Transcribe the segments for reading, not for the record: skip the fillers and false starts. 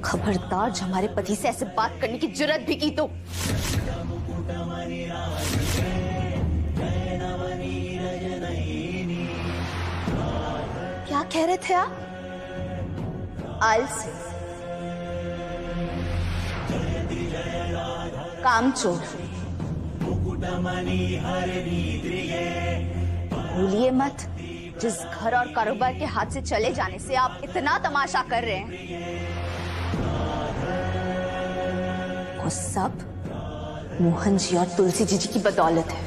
खबरदार, जो हमारे पति से ऐसे बात करने की जुर्रत भी की तो। क्या कह रहे थे आप? आलसी, कामचोर, भूलिए मत, जिस घर और कारोबार के हाथ से चले जाने से आप इतना तमाशा कर रहे हैं, वो सब मोहन जी और तुलसी जी की बदौलत है।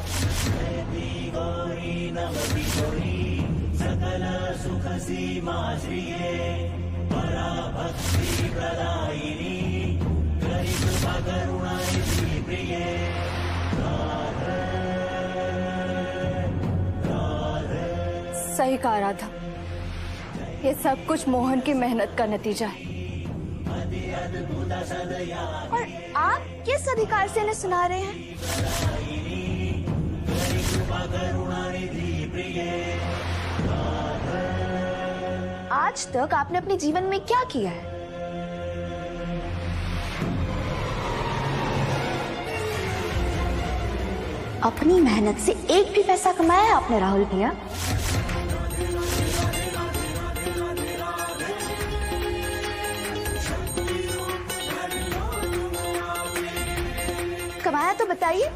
सही कहा राधा, ये सब कुछ मोहन की मेहनत का नतीजा है। और आप किस अधिकार से इन्हें सुना रहे हैं? आज तक आपने अपने जीवन में क्या किया है? अपनी मेहनत से एक भी पैसा कमाया है आपने राहुल भैया? कमाया तो बताइए।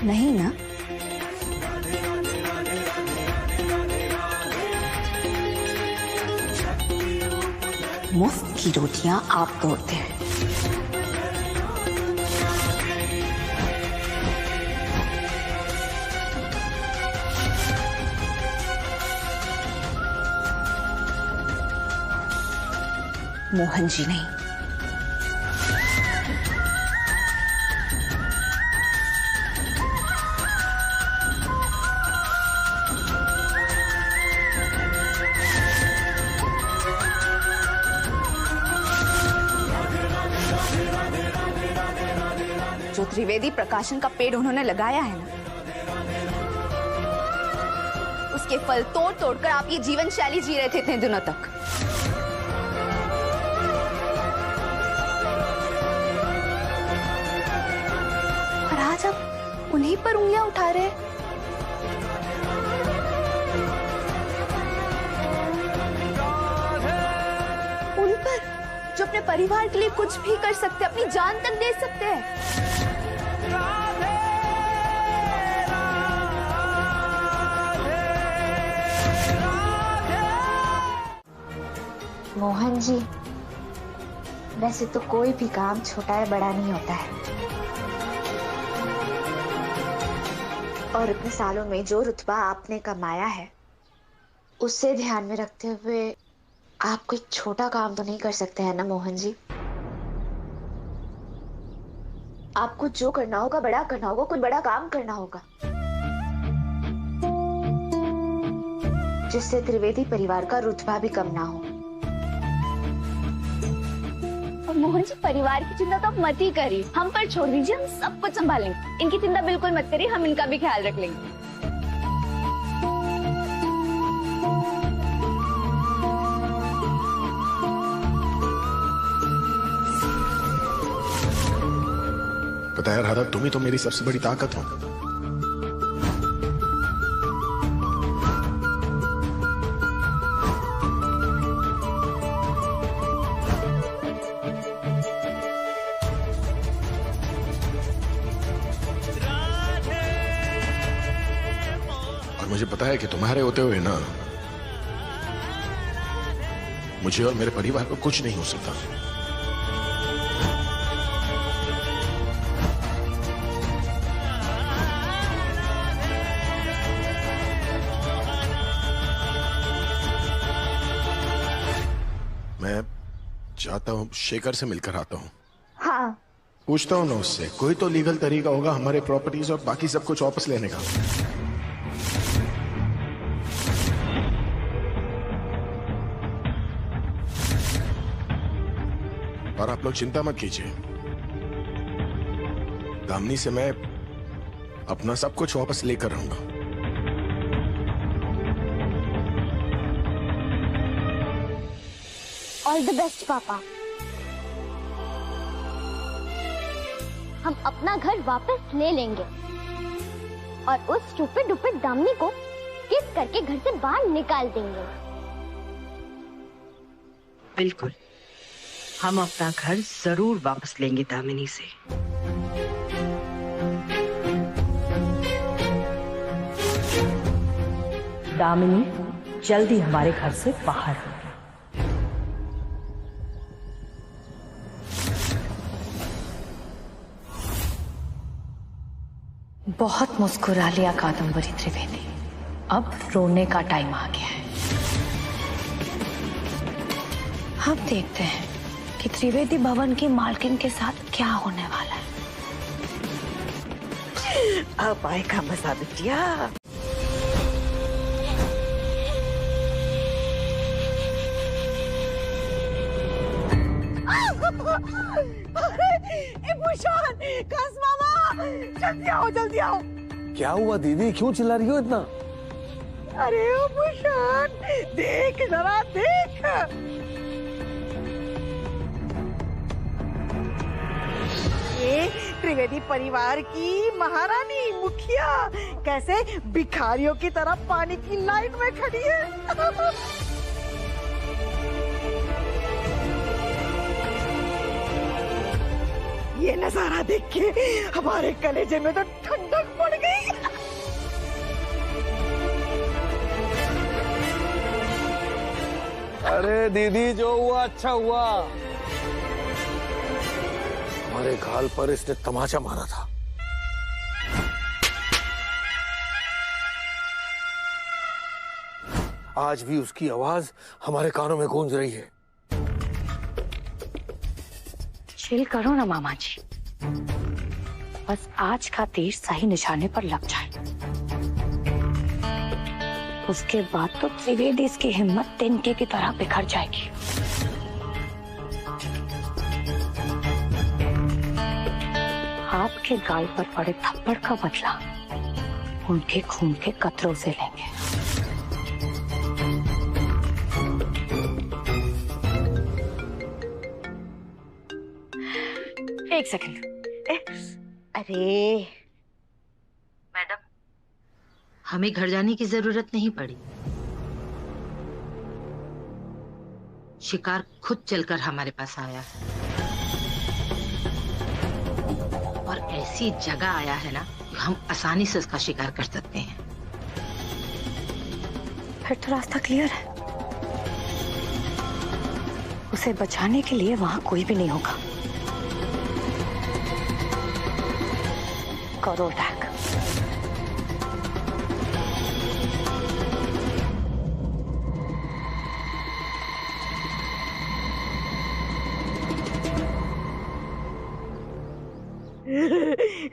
नहीं ना? मुफ्त की रोटियां आप तोड़ते हैं। मोहन जी नहीं। जो त्रिवेदी प्रकाशन का पेड़ उन्होंने लगाया है ना, उसके फल तोड़ तोड़कर आप ये जीवन शैली जी रहे थे इतने दिनों तक। और आज आप उन्हीं पर उंगलियां उठा रहे हैं। उन पर जो अपने परिवार के लिए कुछ भी कर सकते, अपनी जान तक दे सकते हैं। मोहन जी, वैसे तो कोई भी काम छोटा या बड़ा नहीं होता है, और इतने सालों में जो रुतबा आपने कमाया है उससे ध्यान में रखते हुए आप कोई छोटा काम तो नहीं कर सकते हैं ना मोहन जी। आपको जो करना होगा बड़ा करना होगा, कोई बड़ा काम करना होगा जिससे त्रिवेदी परिवार का रुतबा भी कम ना हो। और मोहन जी, परिवार की चिंता तो आप मत ही करिए, हम पर छोड़ दीजिए, हम सब कुछ संभालेंगे। इनकी चिंता बिल्कुल मत करिए, हम इनका भी ख्याल रख लेंगे। पता है राधा, तुम ही तो मेरी सबसे बड़ी ताकत हो। और मुझे पता है कि तुम्हारे होते हुए ना, मुझे और मेरे परिवार को कुछ नहीं हो सकता। मैं चाहता हूँ शेखर से मिलकर आता हूँ। हाँ, पूछता हूँ ना उससे, कोई तो लीगल तरीका होगा हमारे प्रॉपर्टीज और बाकी सब कुछ वापस लेने का। और आप लोग चिंता मत कीजिए, दामिनी से मैं अपना सब कुछ वापस लेकर रहूंगा। ऑल द बेस्ट पापा। हम अपना घर वापस ले लेंगे और उस स्टूपिड डुपिड दामिनी को किस करके घर से बाहर निकाल देंगे। बिल्कुल, हम अपना घर जरूर वापस लेंगे दामिनी से। दामिनी जल्दी हमारे घर से बाहर होगी। बहुत मुस्कुरा लिया कादम्बरी त्रिवेदी, अब रोने का टाइम आ गया है। अब देखते हैं कि त्रिवेदी भवन की मालकिन के साथ क्या होने वाला है। अब आएगा मजा बिटिया। जल्दी आओ, जल्दी आओ। क्या हुआ दीदी, क्यों चिल्ला रही हो इतना? अरे ओ भूषण, देख जरा देख। ये त्रिवेदी परिवार की महारानी मुखिया कैसे भिखारियों की तरह पानी की लाइन में खड़ी है। ये नजारा देख के हमारे कलेजे में तो ठंडक पड़ गई। अरे दीदी, जो हुआ अच्छा हुआ। हमारे गाल पर इसने तमाचा मारा था। आज भी उसकी आवाज हमारे कानों में गूंज रही है। चिल करो ना मामा जी, बस आज का तीर सही निशाने पर लग जाए, उसके बाद तो त्रिवेदी की हिम्मत तिनके की तरह बिखर जाएगी। आपके गाल पर पड़े थप्पड़ का बदला उनके खून के कतरों से लेंगे। एक सेकंड। अरे मैडम, हमें घर जाने की जरूरत नहीं पड़ी। शिकार खुद चलकर हमारे पास आया है और ऐसी जगह आया है ना कि हम आसानी से उसका शिकार कर सकते हैं। फिर तो रास्ता क्लियर है, उसे बचाने के लिए वहां कोई भी नहीं होगा। करो अटैक।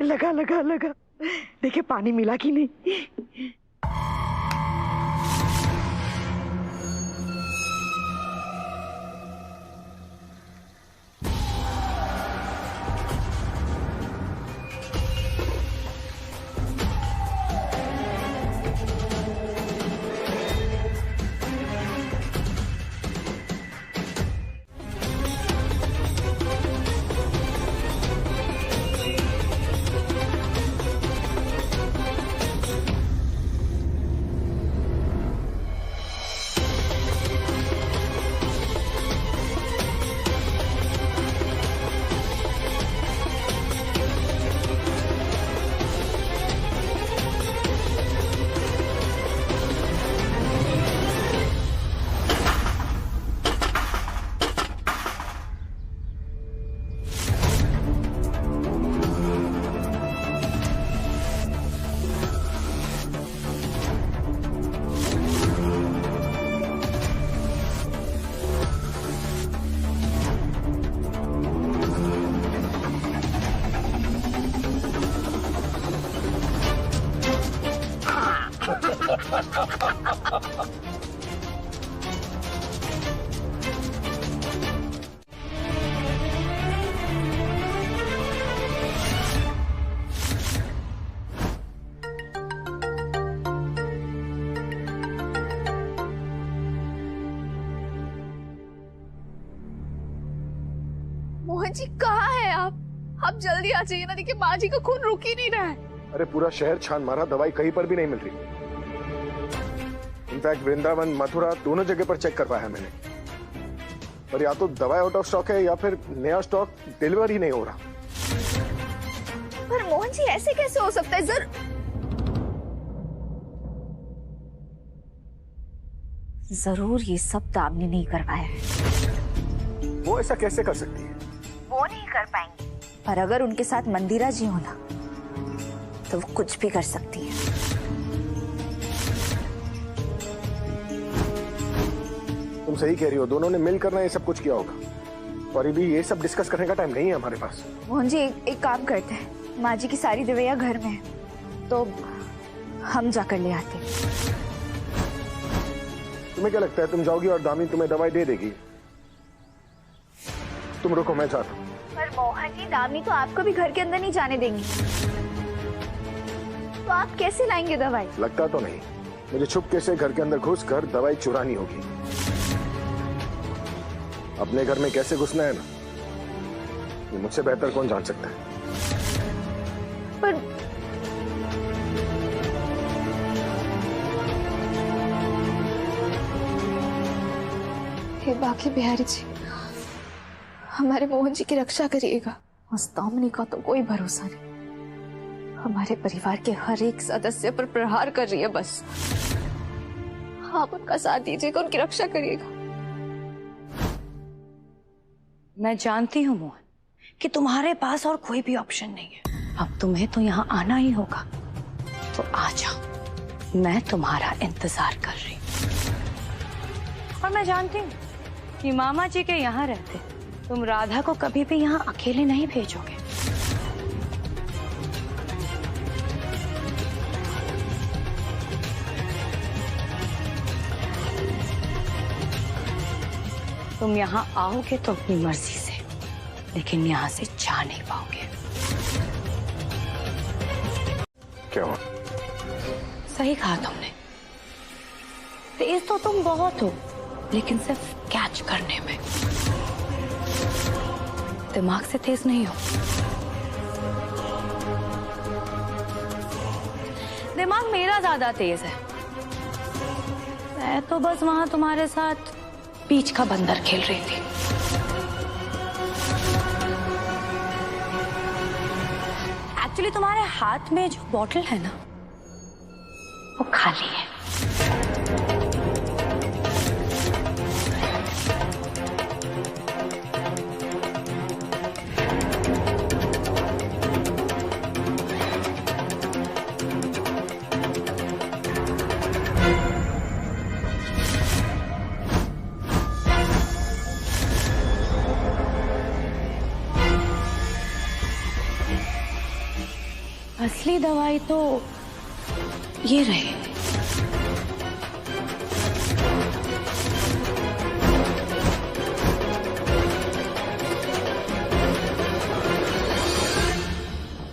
लगा लगा लगा, देखिए पानी मिला कि नहीं। मोहन जी कहाँ है आप जल्दी आ जाइए ना, देखिए माँ जी का खून रुक ही नहीं रहा है। अरे पूरा शहर छान मारा, दवाई कहीं पर भी नहीं मिल रही। इनफैक्ट वृंदावन, मथुरा दोनों जगह पर चेक करवाया मैंने, पर या तो दवाई आउट ऑफ स्टॉक है या फिर नया स्टॉक डिलीवर ही नहीं हो रहा। पर मोहन जी ऐसे कैसे हो सकता है? जरूर ये सब दामिनी नहीं करवाया है। वो ऐसा कैसे कर सकती है? वो नहीं कर पाएंगी, पर अगर उनके साथ मंदिरा जी हो ना, तो वो कुछ भी कर सकती है। तुम सही कह रही हो, दोनों ने मिलकर ना ये सब कुछ किया होगा, और अभी ये सब डिस्कस करने का टाइम नहीं है हमारे पास। मोहन जी एक काम करते हैं, माँ जी की सारी दवाइयाँ घर में है, तो हम जाकर ले आते हैं। तुम्हें क्या लगता है तुम जाओगी और दामिनी तुम्हें दवाई दे देगी? तुम रुको, मैं जाता हूँ। पर मोहन जी दामिनी तो आपको भी घर के अंदर नहीं जाने देंगी, तो आप कैसे लाएंगे दवाई? लगता तो नहीं, मुझे छुपके से घर के अंदर घुस कर दवाई चुरानी होगी। अपने घर में कैसे घुसना है ना, ये मुझसे बेहतर कौन जान सकता है। पर हे बाकी बिहारी जी, हमारे मोहन जी की रक्षा करिएगा। उस दामिनी का तो कोई भरोसा नहीं, हमारे परिवार के हर एक सदस्य पर प्रहार कर रही है बस। आप उनका साथ दीजिएगा, उनकी रक्षा करिएगा। मैं जानती हूँ मोहन कि तुम्हारे पास और कोई भी ऑप्शन नहीं है, अब तुम्हें तो यहाँ आना ही होगा, तो आ जाओ, मैं तुम्हारा इंतजार कर रही हूँ। और मैं जानती हूँ कि मामा जी के यहाँ रहते तुम राधा को कभी भी यहाँ अकेले नहीं भेजोगे। तुम यहाँ आओगे तो अपनी मर्जी से, लेकिन यहाँ से जा नहीं पाओगे। क्या हुआ? सही कहा तुमने, तेज तो तुम बहुत हो, लेकिन सिर्फ कैच करने में, दिमाग से तेज नहीं हो। दिमाग मेरा ज्यादा तेज है, मैं तो बस वहां तुम्हारे साथ बीच का बंदर खेल रही थी। एक्चुअली तुम्हारे हाथ में जो बॉटल है ना, वो खाली है। असली दवाई तो ये रही।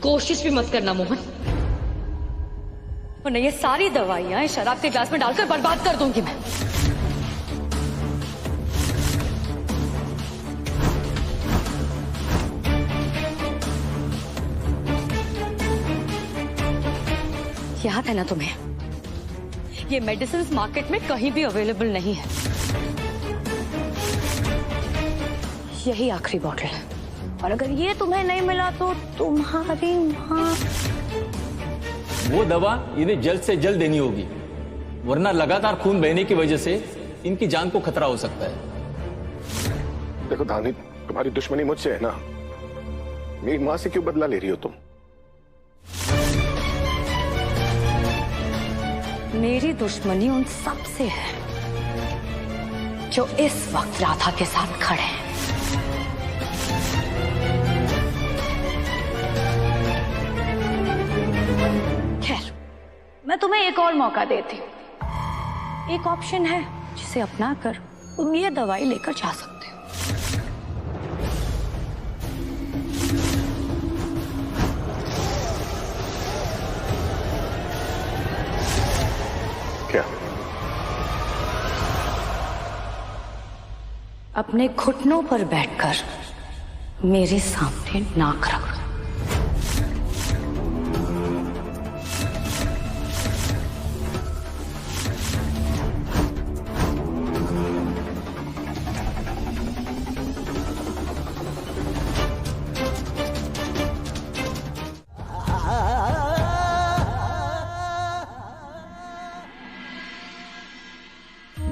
कोशिश भी मत करना मोहन, वरना ये सारी दवाइयां शराब के ग्लास में डालकर बर्बाद कर दूंगी मैं। याद है ना तुम्हें, ये मेडिसिन मार्केट में कहीं भी अवेलेबल नहीं है। यही आखिरी बॉटल है, और अगर ये तुम्हें नहीं मिला तो तुम्हारी माँ। वो दवा इन्हें जल्द से जल्द देनी होगी, वरना लगातार खून बहने की वजह से इनकी जान को खतरा हो सकता है। देखो दामिनी, तुम्हारी दुश्मनी मुझसे है ना, मेरी माँ से क्यों बदला ले रही हो तुम? मेरी दुश्मनी उन सब से है जो इस वक्त राधा के साथ खड़े हैं। खैर, मैं तुम्हें एक और मौका देती हूँ। एक ऑप्शन है जिसे अपना कर तुम ये दवाई लेकर जा सकते हो। क्या? अपने घुटनों पर बैठकर मेरे सामने नाक रगड़ो।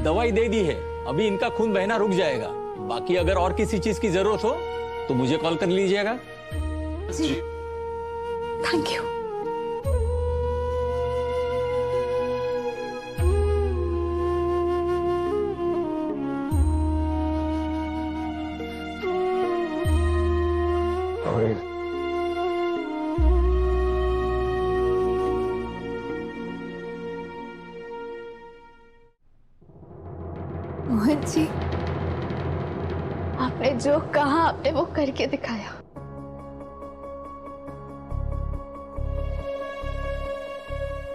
दवाई दे दी है, अभी इनका खून बहना रुक जाएगा। बाकी अगर और किसी चीज की जरूरत हो तो मुझे कॉल कर लीजिएगा। जी, थैंक यू। मोहन जी, आपने जो कहा आपने वो करके दिखाया।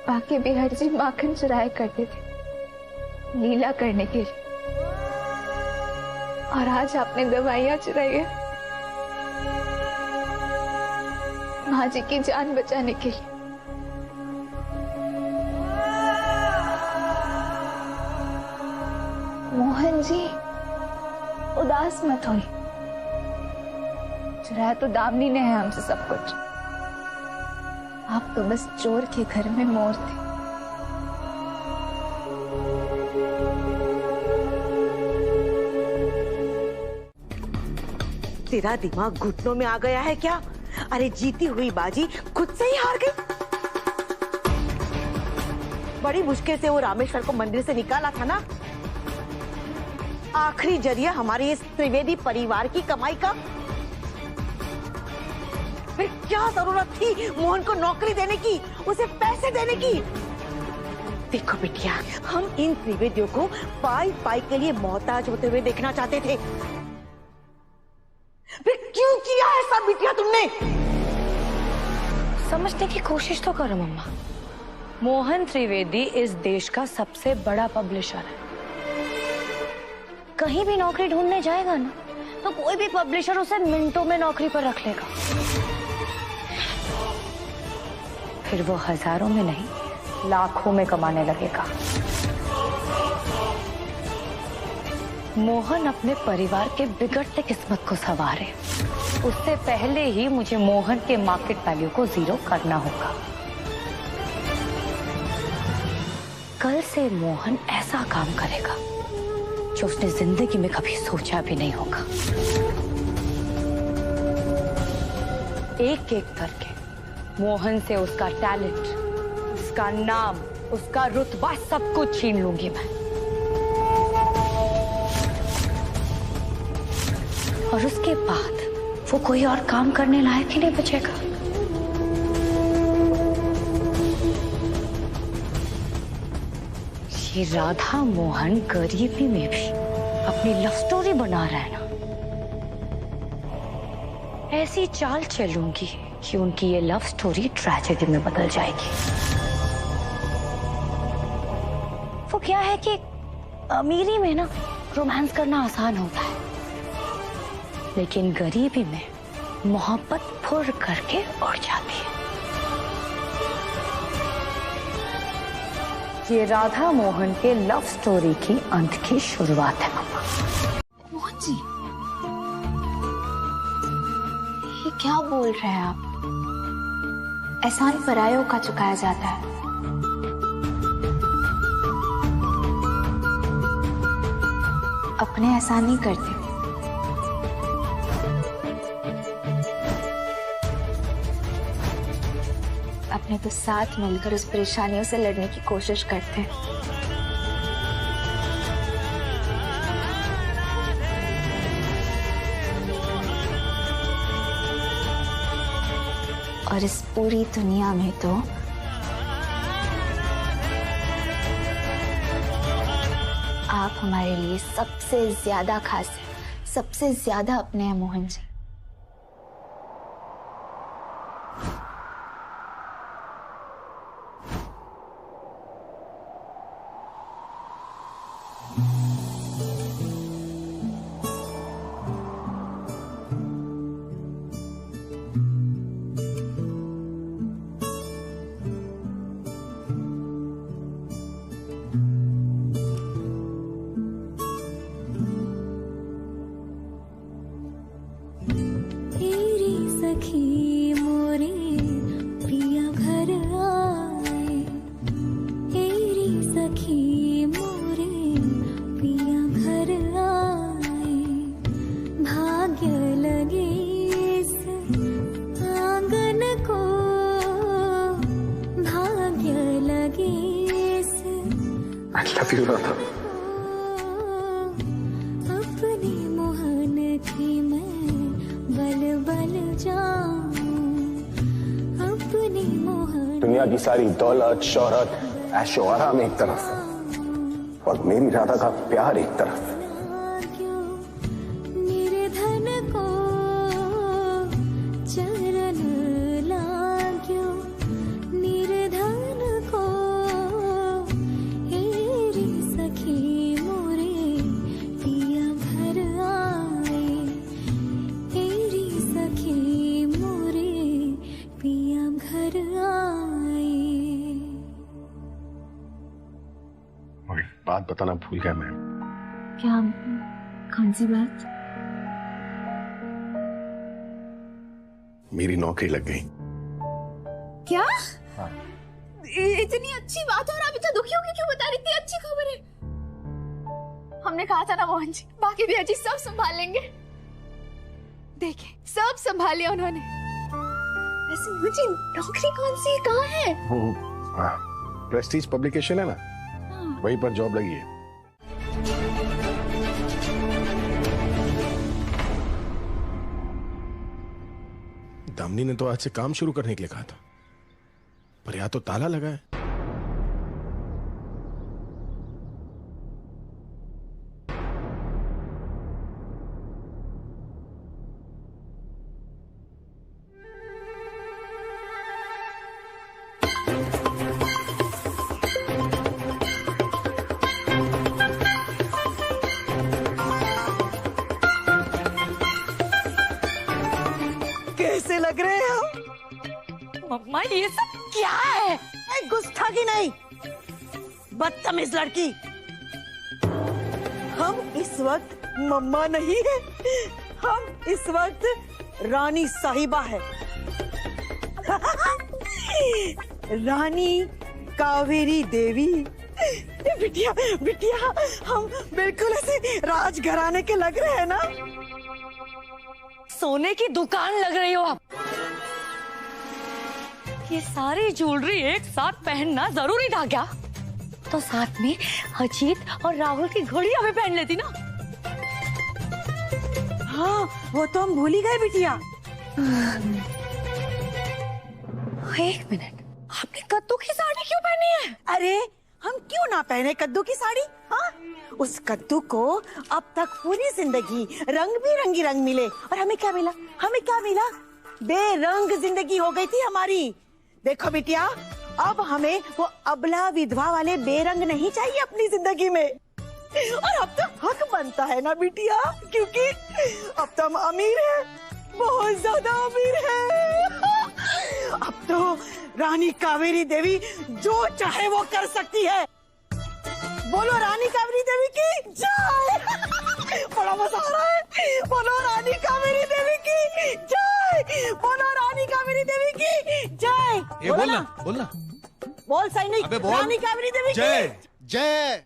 बाकी बिहारी जी माखन चुराया करते थे लीला करने के लिए, और आज आपने दवाइयां चुराई है माँ जी की जान बचाने के लिए। मोहन जी, उदास मत होइए। चुराया तो दामिनी ने है हमसे सब कुछ। आप तो बस चोर के घर में मोर थे। तेरा दिमाग घुटनों में आ गया है क्या? अरे जीती हुई बाजी खुद से ही हार गई। बड़ी मुश्किल से वो रामेश्वर को मंदिर से निकाला था ना। आखिरी जरिया हमारे इस त्रिवेदी परिवार की कमाई का। फिर क्या जरूरत थी मोहन को नौकरी देने की, उसे पैसे देने की? देखो बिटिया, हम इन त्रिवेदियों को पाई पाई के लिए मोहताज होते हुए देखना चाहते थे। फिर क्यों किया ऐसा बिटिया तुमने? समझने की कोशिश तो करो मम्मा। मोहन त्रिवेदी इस देश का सबसे बड़ा पब्लिशर है। कहीं भी नौकरी ढूंढने जाएगा ना तो कोई भी पब्लिशर उसे मिनटों में नौकरी पर रख लेगा। फिर वो हजारों में नहीं लाखों में कमाने लगेगा। मोहन अपने परिवार के बिगड़ते किस्मत को संवारे, उससे पहले ही मुझे मोहन के मार्केट वैल्यू को जीरो करना होगा। कल से मोहन ऐसा काम करेगा जो उसने जिंदगी में कभी सोचा भी नहीं होगा। एक एक करके मोहन से उसका टैलेंट, उसका नाम, उसका रुतबा सब कुछ छीन लूंगी मैं। और उसके बाद वो कोई और काम करने लायक ही नहीं बचेगा। ये राधा मोहन गरीबी में भी अपनी लव स्टोरी बना रहा है ना। ऐसी चाल चलूंगी कि उनकी ये लव स्टोरी ट्रेजेडी में बदल जाएगी। वो क्या है कि अमीरी में ना रोमांस करना आसान होता है, लेकिन गरीबी में मोहब्बत फुर करके उड़ जाती है। ये राधा मोहन के लव स्टोरी की अंत की शुरुआत है मम्मा। मोहन जी, ये क्या बोल रहे हैं आप? एहसान परायों का चुकाया जाता है। अपने एहसान नहीं करते। अपने तो साथ मिलकर उस परेशानियों से लड़ने की कोशिश करते हैं। और इस पूरी दुनिया में तो आप हमारे लिए सबसे ज्यादा खास हैं, सबसे ज्यादा अपने हैं मोहन जी। सखी मोरे पिया घर आए, भाग्य लगे इस आंगन को, भाग्य लगे इस I love you, Radha. अपने मोहन की मैं बल बल जाऊं, अपने मोहन। दुनिया की सारी दौलत, शोहरत, ऐशो आराम एक तरफ और मेरी राधा का प्यार एक तरफ। निर्धन को चरण लाग्यो, निर्धन को हेरी सखी मोरे पिया घर आए, हेरी सखी मोरे पिया घर आए। और एक बात बताना भूल गया मैं। क्या? कौन सी बात? मेरी नौकरी लग गई। क्या? इतनी अच्छी बात है और आप इतना दुखी होकर क्यों बता रही? इतनी अच्छी खबर है। हमने कहा था ना मोहन जी, बाकी भी अजी सब संभाल लेंगे। देखिए सब संभाल लिया उन्होंने। वैसे मुझे नौकरी कौन सी कहाँ है? प्रेस्टीज पब्लिकेशन है ना, वहीं पर जॉब लगी है। दामिनी ने तो आज से काम शुरू करने के लिए कहा था, पर यहाँ तो ताला लगा है। कैसे लग रहे हैं हम? मम्मा ये सब क्या है? गुस्ताखी नहीं, बदतमीज लड़की। हम इस वक्त मम्मा नहीं है, हम इस वक्त रानी साहिबा है। रानी कावेरी देवी। बिटिया बिटिया, हम बिल्कुल ऐसे राजघराने के लग रहे हैं ना? सोने की दुकान लग रही हो आप। ये सारी ज्वेलरी एक साथ पहनना जरूरी था क्या? तो साथ में अजीत और राहुल की घड़ियां भी पहन लेती ना। हाँ, वो तो हम भूल ही गए बिटिया। एक मिनट, आपने कद्दू की साड़ी क्यों पहनी है? अरे हम क्यों ना पहने कद्दू की साड़ी? हाँ, उस कद्दू को अब तक पूरी जिंदगी रंग बिरंगी रंग मिले, और हमें क्या मिला? हमें क्या मिला? बेरंग जिंदगी हो गई थी हमारी। देखो बिटिया, अब हमें वो अबला विधवा वाले बेरंग नहीं चाहिए अपनी जिंदगी में। और अब तो हक बनता है ना बिटिया, क्योंकि अब तो हम अमीर हैं, बहुत ज्यादा अमीर हैं। अब तो रानी कावेरी देवी जो चाहे वो कर सकती है। बोलो रानी कावेरी देवी की जय। बड़ा मजा आ रहा है। बोलो रानी कावेरी देवी की जय। बोलो रानी कावेरी देवी की जय। ये बोलना बोलना, बोल सैनिक, रानी कावेरी देवी की जय जय।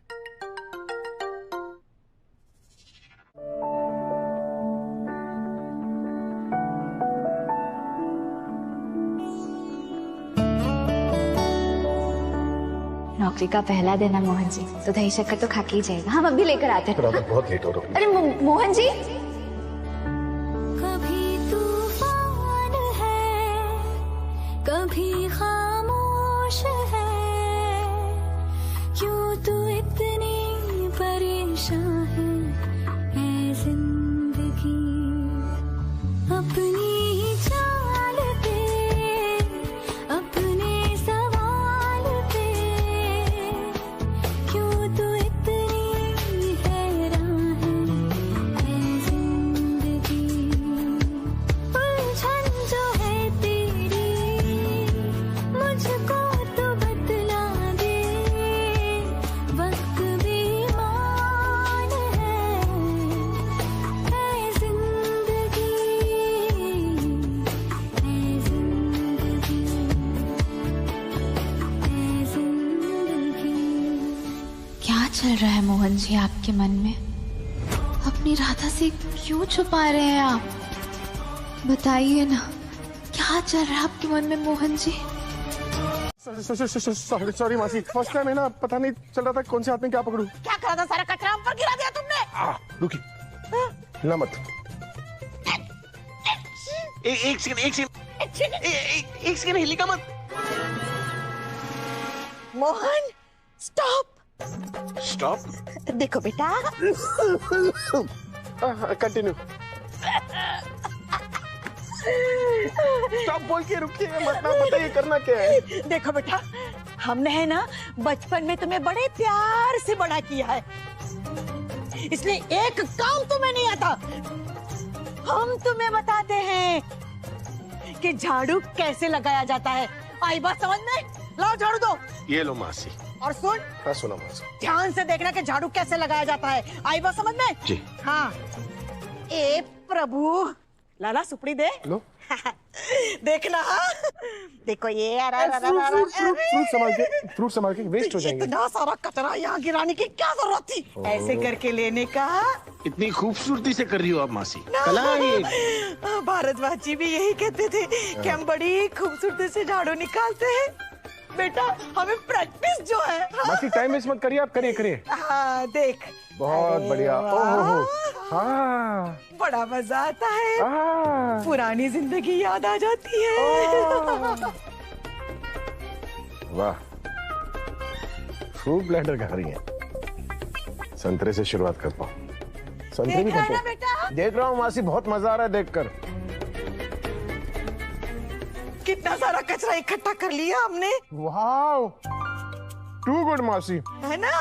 नौकरी का पहला दिन है मोहन जी, तो दही शक्कर तो खा के ही जाएगा। हम अभी लेकर आते हैं। बहुत लेट हो रहा है। अरे मोहन जी, कभी तूफान है, कभी खामोश है, क्यों तू इतनी परेशान है जिंदगी? अपनी ही चाल पे, अपने सवाल पे, क्यों तू इतनी हैरान है जिंदगी? उलझन जो है तेरी, मुझको तो बतला दे। वक्त भी मान चल रहा है मोहन जी आपके मन में? अपनी राधा से क्यों छुपा रहे हैं आप? बताइए ना, क्या चल रहा है आपके मन में मोहन जी? सॉरी मासी, फर्स्ट टाइम है ना, पता नहीं चल रहा था कौन से हाथ में क्या पकड़ूं। क्या करा था? सारा कचरा हम पर गिरा दिया तुमने। रुकी, हिला मत। एक सेकंड हिलेगा मत। मोहन स्टॉप। देखो बेटा, कंटिन्यू। स्टॉप बोल के रुकिए, मत ना बताइए करना क्या है। देखो बेटा, हमने है ना बचपन में तुम्हें बड़े प्यार से बड़ा किया है, इसलिए एक काम तुम्हें नहीं आता। हम तुम्हें बताते हैं कि झाड़ू कैसे लगाया जाता है। आई बात समझ में? लाओ झाड़ू दो। ये लो मासी। और सुन। हाँ सुना मासी। ध्यान से देखना कि झाड़ू कैसे लगाया जाता है। आई बात समझ में? जी। हाँ। ए प्रभु, लाला सुपड़ी दे। लो। देखना। देखो ये फ्रूट संभाल के वेस्ट हो जाएंगे। इतना सारा कचरा यहाँ गिराने की क्या जरूरत थी? ऐसे करके लेने का। इतनी खूबसूरती से कर रही हो आप मासी, कला है ये। भारद्वाज जी भी यही कहते थे कि हम बड़ी खूबसूरती से झाड़ू निकालते हैं। बेटा, हमें प्रैक्टिस जो है। मासी टाइम वेस्ट मत करिए, आप करिए। हाँ देख, बहुत बढ़िया। ओहो, हाँ, बड़ा मजा आता है। पुरानी जिंदगी याद आ जाती है। वाह, फ्रूट ब्लेंडर खा रही है। संतरे से शुरुआत करता हूँ। संतरे भी देख रहा है बेटा? देख रहा हूँ मासी, बहुत मजा आ रहा है देखकर। कितना सारा कचरा इकट्ठा कर लिया हमने। वाह, टू गुड मासी, है ना?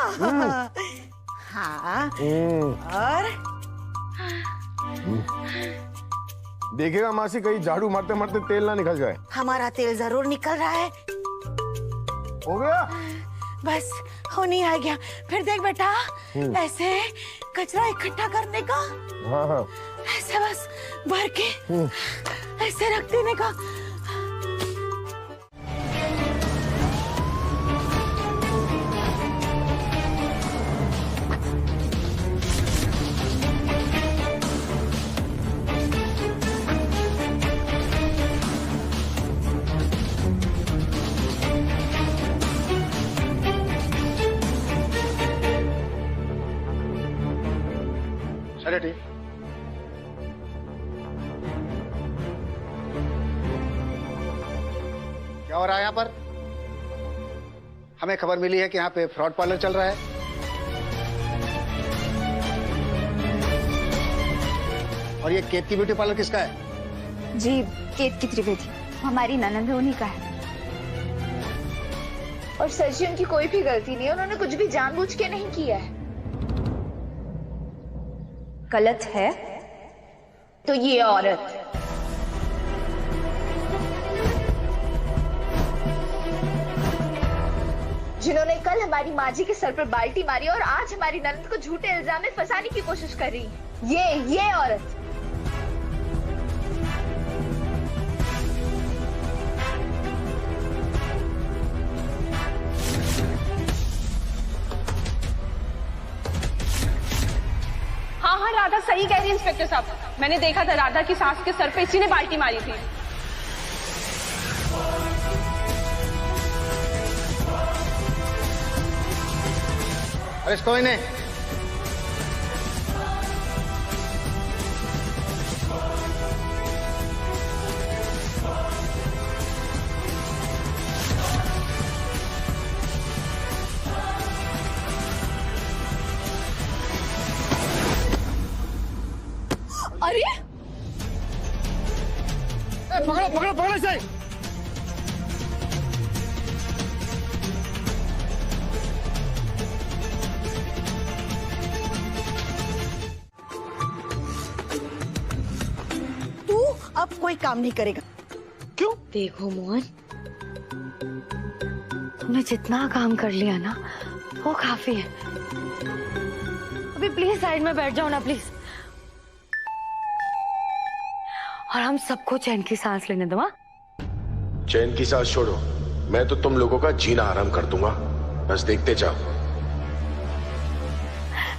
हाँ। और देखिएगा मासी, कहीं झाड़ू मारते मारते तेल ना निकल जाए। हमारा तेल जरूर निकल रहा है। हो गया? बस होने आ गया। फिर देख बेटा, ऐसे कचरा इकट्ठा करने का। हाँ हाँ। ऐसे बस भर के ऐसे रख देने का। अरे क्या हो रहा है यहाँ पर? हमें खबर मिली है कि यहाँ पे फ्रॉड पार्लर चल रहा है। और ये केतकी ब्यूटी पार्लर किसका है? जी, केतकी त्रिवेदी हमारी ननंद है, उन्हीं का है। और सर जी, उनकी कोई भी गलती नहीं है, उन्होंने कुछ भी जानबूझ के नहीं किया है। गलत है तो ये औरत जिन्होंने कल हमारी माँ जी के सर पर बाल्टी मारी और आज हमारी ननद को झूठे इल्जाम में फंसाने की कोशिश कर रही है, ये औरत। हाँ, राधा सही कह रही है इंस्पेक्टर साहब, मैंने देखा था राधा की सास के सर पे इसी ने बाल्टी मारी थी। अरे इसको इन्हें अरे पकड़ो इसे। तू अब कोई काम नहीं करेगा। क्यों? देखो मोहन, तुमने जितना काम कर लिया ना वो काफी है। अभी प्लीज साइड में बैठ जाओ ना प्लीज, और हम सबको चैन की सांस लेने दो। चैन की सांस छोड़ो, मैं तो तुम लोगों का जीना आराम कर दूंगा, बस देखते जाओ।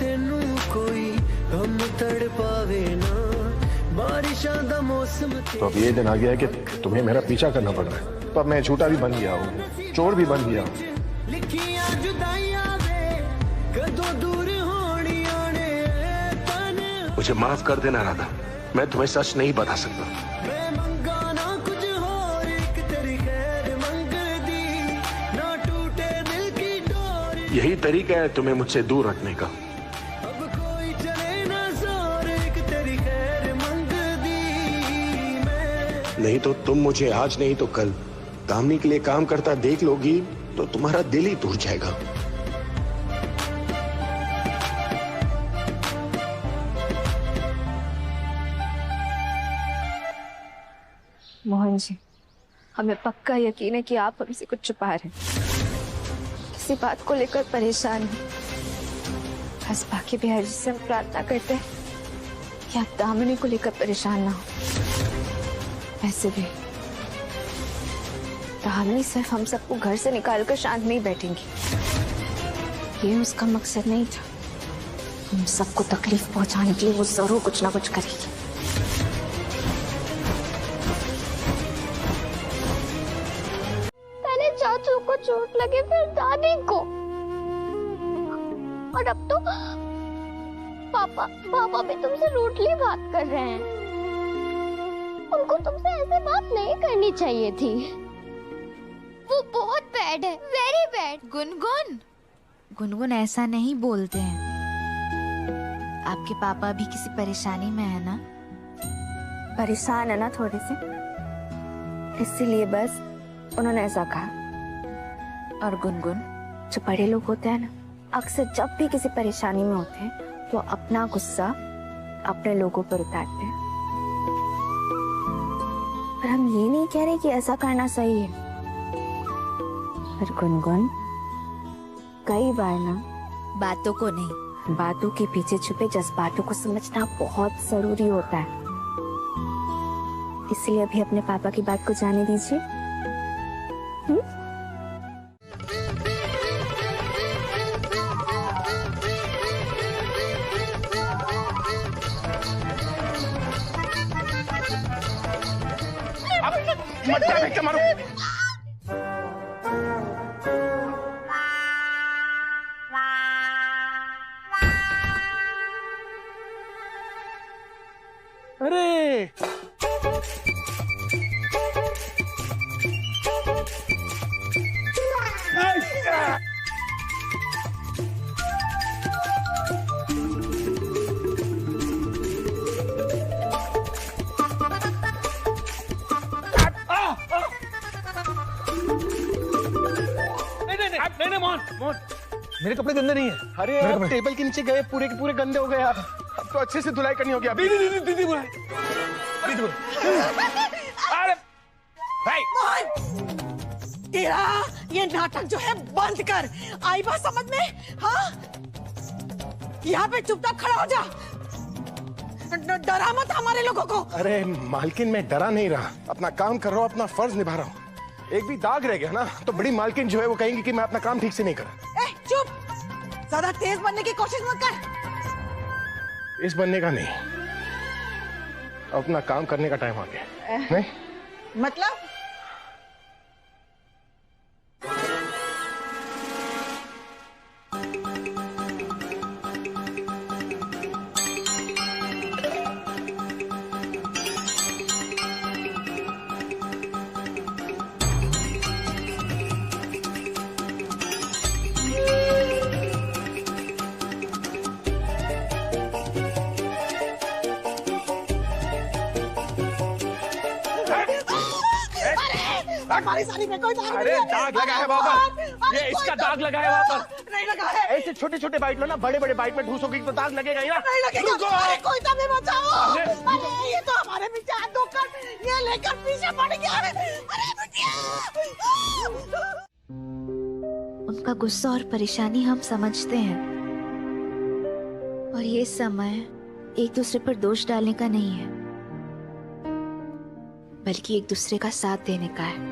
तेनू कोई हम तड़ पावे ना बारिशां दा मौसम। तो अब ये दिन आ गया है कि तुम्हें मेरा पीछा करना पड़ रहा है। तो अब मैं झूठा भी बन गया हूँ, चोर भी बन गया हूँ। लिखियां जुदाइयां वे कदों दूर होणियां ने तन। मुझे माफ कर देना राधा, मैं तुम्हें सच नहीं बता सकता। मैं मंगा ना कुछ होर, एक तेरी खैर मंगदी ना टूटे दिल की डोर। यही तरीका है तुम्हें मुझसे दूर रखने का। अब कोई चले ना जोर, एक तेरी खैर मंगदी मैं। नहीं तो तुम मुझे आज नहीं तो कल दामिनी के लिए काम करता देख लोगी तो तुम्हारा दिल ही टूट जाएगा। मोहन जी, हमें पक्का यकीन है कि आप हमसे कुछ छुपा रहे हैं, किसी बात को लेकर परेशान हैं। बस बाकी बिहारी जी से हम प्रार्थना करते हैं कि आप दामिनी को लेकर परेशान ना हो। वैसे भी दामिनी सिर्फ हम सबको घर से निकालकर शांत नहीं बैठेंगी, ये उसका मकसद नहीं था। हम सबको तकलीफ पहुंचाने के लिए वो जरूर कुछ ना कुछ करेगी। पहले चाचू को चोट लगे, फिर दादी को, और अब तो पापा भी तुमसे रूडली बात कर रहे हैं। उनको तुमसे ऐसे बात नहीं करनी चाहिए थी। वो बहुत बैड है, वेरी बैड। गुनगुन ऐसा नहीं बोलते हैं। आपके पापा भी किसी परेशानी में है ना? परेशान है ना थोड़े से, इसीलिए बस उन्होंने ऐसा कहा। और गुनगुन, जो बड़े लोग होते हैं ना, अक्सर जब भी किसी परेशानी में होते हैं तो अपना गुस्सा अपने लोगों पर उतारते हैं। पर हम ये नहीं कह रहे कि ऐसा करना सही है। पर गुनगुन, कई बार ना बातों को नहीं, बातों के पीछे छुपे जज्बातों को समझना बहुत जरूरी होता है। इसलिए अभी अपने पापा की बात को जाने दीजिए। मट्टा फेंक के मारो। अरे नहीं मोहन, मेरे कपड़े गंदे नहीं है। अरे आप टेबल के नीचे गए, पूरे के पूरे गंदे हो गए यार। अब तो अच्छे से धुलाई करनी होगी। दीदी बुलाए। अरे भाई, तेरा ये नाटक जो है बंद कर। आई बात समझ में? हाँ, यहाँ पे चुपचाप खड़ा हो जा, डरा मत हमारे लोगों को। अरे मालकिन, मैं डरा नहीं रहा, अपना काम कर रहा हूँ, अपना फर्ज निभा रहा हूँ। एक भी दाग रह गया ना तो बड़ी मालकिन जो है वो कहेंगी कि मैं अपना काम ठीक से नहीं करा। चुप, ज्यादा तेज बनने की कोशिश मत कर। इस बनने का नहीं, अपना काम करने का टाइम आ गया। नहीं मतलब? हमारी साड़ी में कोई दाग अरे दाग लगा है वहाँ पर, ये इसका दाग लगा है वहाँ पर। नहीं लगा है। ऐसे छोटे छोटे बाइट लो ना, बड़े बड़े बाइट में ठूसोगे तो दाग लगेगा ही ना। नहीं लगेगा। रुको। अरे कोई तो भी बचाओ। अरे ये तो हमारे पीछे हाथ धोकर ये लेकर पीछे पड़ गया। अरे बिटिया। उनका गुस्सा और परेशानी हम समझते हैं, और ये समय एक दूसरे पर दोष डालने का नहीं है, बल्कि एक दूसरे का साथ देने का है।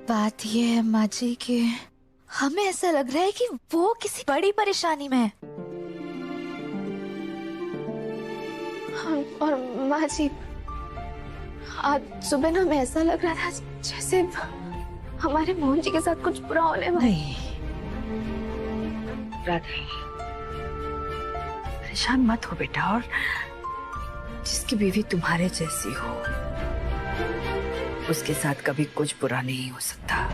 बात यह है माँ जी कि हमें ऐसा लग रहा है कि वो किसी बड़ी परेशानी में है। हाँ, और माँ जी आज सुबह ना हमें ऐसा लग रहा था जैसे हमारे मोहन जी के साथ कुछ बुरा होने वाला है। राधा परेशान मत हो बेटा, और जिसकी बीवी तुम्हारे जैसी हो उसके साथ कभी कुछ बुरा नहीं हो सकता।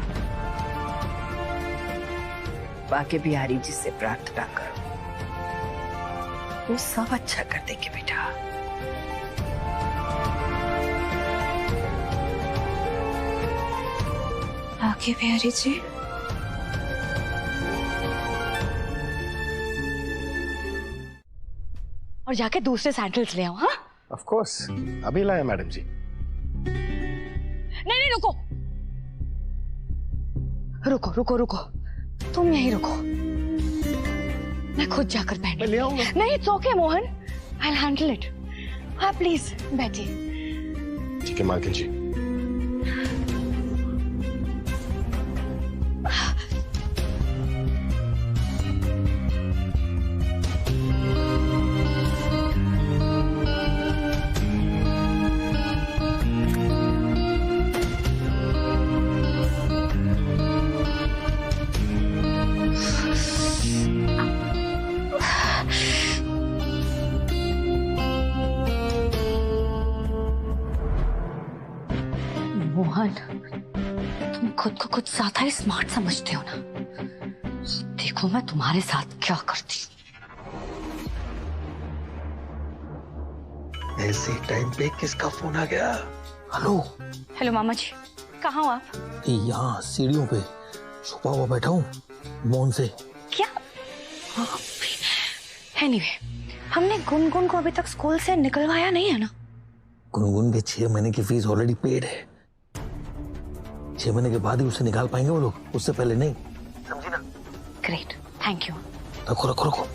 बाकी बिहारी जी से प्रार्थना करो, वो सब अच्छा कर देंगे बेटा। बाकी बिहारी जी और जाके दूसरे सैंडल्स ले आओ। हाँ ऑफ कोर्स, अभी लाया मैडम जी। नहीं रुको रुको रुको रुको, तुम यहीं रुको, मैं खुद जाकर पहन ले आऊंगा। नहीं it's okay Mohan, I will handle it. हाँ प्लीज बैठिए। ठीक है मालकिन जी। मोहन तुम खुद को कुछ ज्यादा ही स्मार्ट समझते हो ना। देखो मैं तुम्हारे साथ क्या करती हूँ। ऐसे टाइम पे किसका फोन आ गया? हेलो हेलो मामा जी, कहाँ हो आप? यहाँ सीढ़ियों पे छुपा हुआ बैठा हूँ मोहन से। क्या? एनीवे, हमने गुनगुन को अभी तक स्कूल से निकलवाया नहीं है ना? गुनगुन के 6 महीने की फीस ऑलरेडी पेड है। 6 महीने के बाद ही उसे निकाल पाएंगे वो लोग, उससे पहले नहीं, समझी ना? Great, thank you. रखो रखो रखो।